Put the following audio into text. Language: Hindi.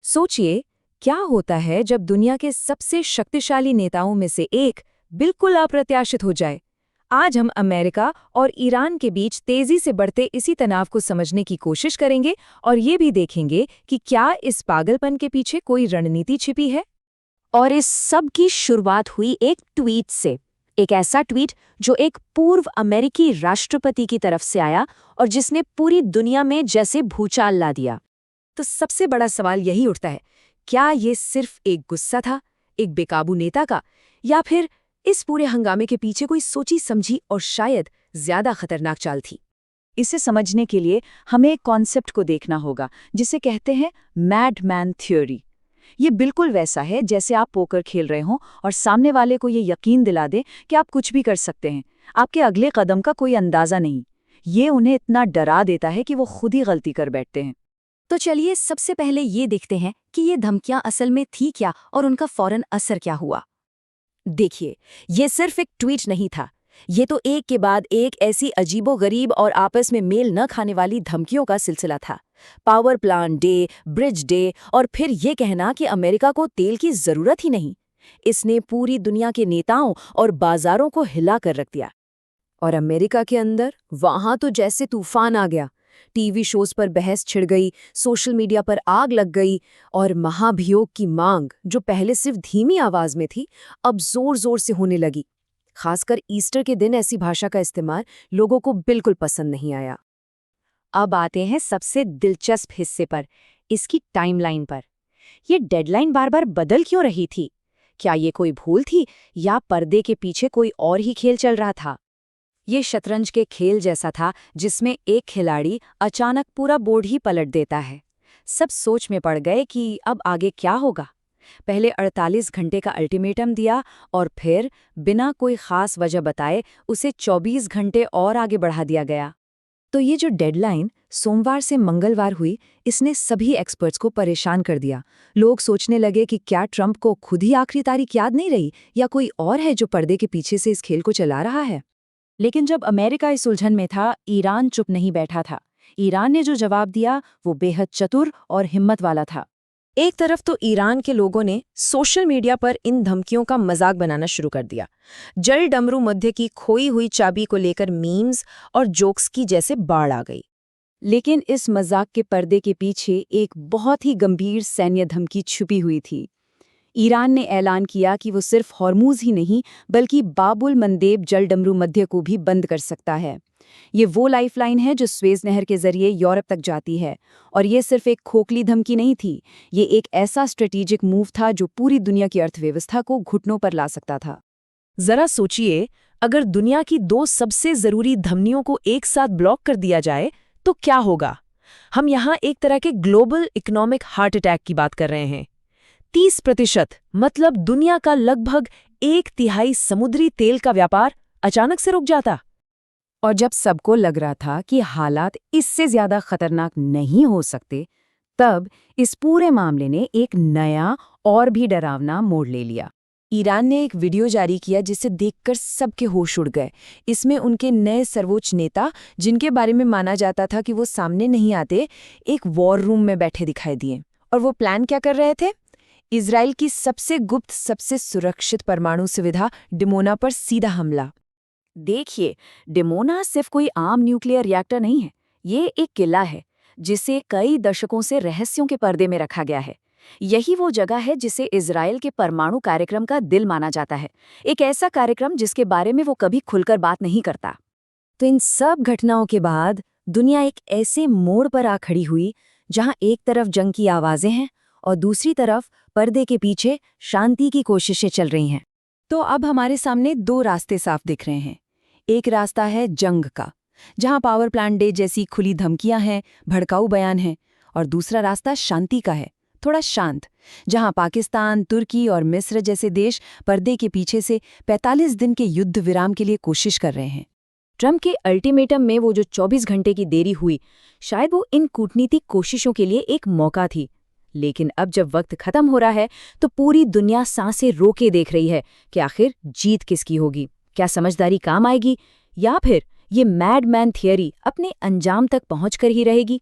सोचिए, क्या होता है जब दुनिया के सबसे शक्तिशाली नेताओं में से एक बिल्कुल अप्रत्याशित हो जाए। आज हम अमेरिका और ईरान के बीच तेजी से बढ़ते इसी तनाव को समझने की कोशिश करेंगे और ये भी देखेंगे कि क्या इस पागलपन के पीछे कोई रणनीति छिपी है। और इस सब की शुरुआत हुई एक ट्वीट से। एक ऐसा ट्वीट जो एक पूर्व अमेरिकी राष्ट्रपति की तरफ से आया और जिसने पूरी दुनिया में जैसे भूचाल ला दिया। तो सबसे बड़ा सवाल यही उठता है, क्या ये सिर्फ एक गुस्सा था, एक बेकाबू नेता का, या फिर इस पूरे हंगामे के पीछे कोई सोची समझी और शायद ज्यादा खतरनाक चाल थी। इसे समझने के लिए हमें एक कॉन्सेप्ट को देखना होगा जिसे कहते हैं मैडमैन थ्योरी। ये बिल्कुल वैसा है जैसे आप पोकर खेल रहे हों और सामने वाले को ये यकीन दिला दे कि आप कुछ भी कर सकते हैं, आपके अगले कदम का कोई अंदाजा नहीं। ये उन्हें इतना डरा देता है कि वो खुद ही गलती कर बैठते हैं। तो चलिए सबसे पहले ये देखते हैं कि ये धमकियां असल में थी क्या और उनका फौरन असर क्या हुआ। देखिए, ये सिर्फ एक ट्वीट नहीं था, ये तो एक के बाद एक ऐसी अजीबोगरीब और आपस में मेल न खाने वाली धमकियों का सिलसिला था। Power plant day, bridge day और फिर ये कहना कि अमेरिका को तेल की जरूरत ही नहीं। इसने पूरी दुनिया के नेताओं और बाजारों को हिला कर रख दिया। और अमेरिका के अंदर वहां तो जैसे तूफान आ गया। टीवी शोज पर बहस छिड़ गई, सोशल मीडिया पर आग लग गई और महाभियोग की मांग, जो पहले सिर्फ धीमी आवाज में थी, अब जोर जोर से होने लगी। खासकर ईस्टर के दिन ऐसी भाषा का इस्तेमाल लोगों को बिल्कुल पसंद नहीं आया। अब आते हैं सबसे दिलचस्प हिस्से पर, इसकी टाइमलाइन पर। ये डेडलाइन बार बार बदल क्यों रही थी? क्या ये कोई भूल थी या पर्दे के पीछे कोई और ही खेल चल रहा था? ये शतरंज के खेल जैसा था जिसमें एक खिलाड़ी अचानक पूरा बोर्ड ही पलट देता है। सब सोच में पड़ गए कि अब आगे क्या होगा। पहले 48 घंटे का अल्टीमेटम दिया और फिर बिना कोई खास वजह बताए उसे 24 घंटे और आगे बढ़ा दिया गया। तो ये जो डेडलाइन सोमवार से मंगलवार हुई, इसने सभी एक्सपर्ट्स को परेशान कर दिया। लोग सोचने लगे कि क्या ट्रंप को खुद ही आखिरी तारीख याद नहीं रही या कोई और है जो पर्दे के पीछे से इस खेल को चला रहा है। लेकिन जब अमेरिका इस उलझन में था, ईरान चुप नहीं बैठा था। ईरान ने जो जवाब दिया वो बेहद चतुर और हिम्मत वाला था। एक तरफ तो ईरान के लोगों ने सोशल मीडिया पर इन धमकियों का मजाक बनाना शुरू कर दिया। जल डमरू मध्य की खोई हुई चाबी को लेकर मीम्स और जोक्स की जैसे बाढ़ आ गई। लेकिन इस मजाक के पर्दे के पीछे एक बहुत ही गंभीर सैन्य धमकी छुपी हुई थी। ईरान ने ऐलान किया कि वो सिर्फ हॉर्मूज ही नहीं बल्कि बाबुल मंदेब जल डमरू मध्य को भी बंद कर सकता है। ये वो लाइफलाइन है जो स्वेज नहर के जरिए यूरोप तक जाती है। और ये सिर्फ एक खोखली धमकी नहीं थी, ये एक ऐसा स्ट्रेटेजिक मूव था जो पूरी दुनिया की अर्थव्यवस्था को घुटनों पर ला सकता था। जरा सोचिए, अगर दुनिया की दो सबसे जरूरी धमनियों को एक साथ ब्लॉक कर दिया जाए तो क्या होगा। हम यहाँ एक तरह के ग्लोबल इकोनॉमिक हार्ट अटैक की बात कर रहे हैं। 30% मतलब दुनिया का लगभग 1/3 समुद्री तेल का व्यापार अचानक से रुक जाता। और जब सबको लग रहा था कि हालात इससे ज्यादा खतरनाक नहीं हो सकते, तब इस पूरे मामले ने एक नया और भी डरावना मोड़ ले लिया। ईरान ने एक वीडियो जारी किया जिसे देखकर सबके होश उड़ गए। इसमें उनके नए सर्वोच्च नेता, जिनके बारे में माना जाता था कि वो सामने नहीं आते, एक वॉर रूम में बैठे दिखाई दिए। और वो प्लान क्या कर रहे थे? इजराइल की सबसे गुप्त, सबसे सुरक्षित परमाणु सुविधा डिमोना पर सीधा हमला। देखिए, डिमोना सिर्फ कोई आम न्यूक्लियर रिएक्टर नहीं है, ये एक किला है जिसे कई दशकों से रहस्यों के पर्दे में रखा गया है। यही वो जगह है जिसे इजराइल के परमाणु कार्यक्रम का दिल माना जाता है, एक ऐसा कार्यक्रम जिसके बारे में वो कभी खुलकर बात नहीं करता। तो इन सब घटनाओं के बाद दुनिया एक ऐसे मोड़ पर आ खड़ी हुई जहां एक तरफ जंग की आवाजें हैं और दूसरी तरफ पर्दे के पीछे शांति की कोशिशें चल रही हैं। तो अब हमारे सामने दो रास्ते साफ दिख रहे हैं। एक रास्ता है जंग का, जहां पावर प्लांट डे जैसी खुली धमकियां हैं, भड़काऊ बयान हैं, और दूसरा रास्ता शांति का है, थोड़ा शांत, जहां पाकिस्तान, तुर्की और मिस्र जैसे देश पर्दे के पीछे से 45 दिन के युद्ध विराम के लिए कोशिश कर रहे हैं। ट्रंप के अल्टीमेटम में वो जो 24 घंटे की देरी हुई, शायद वो इन कूटनीतिक कोशिशों के लिए एक मौका थी। लेकिन अब जब वक्त खत्म हो रहा है तो पूरी दुनिया सांसें रोके देख रही है कि आखिर जीत किसकी होगी। क्या समझदारी काम आएगी या फिर ये मैडमैन थियरी अपने अंजाम तक पहुंचकर ही रहेगी?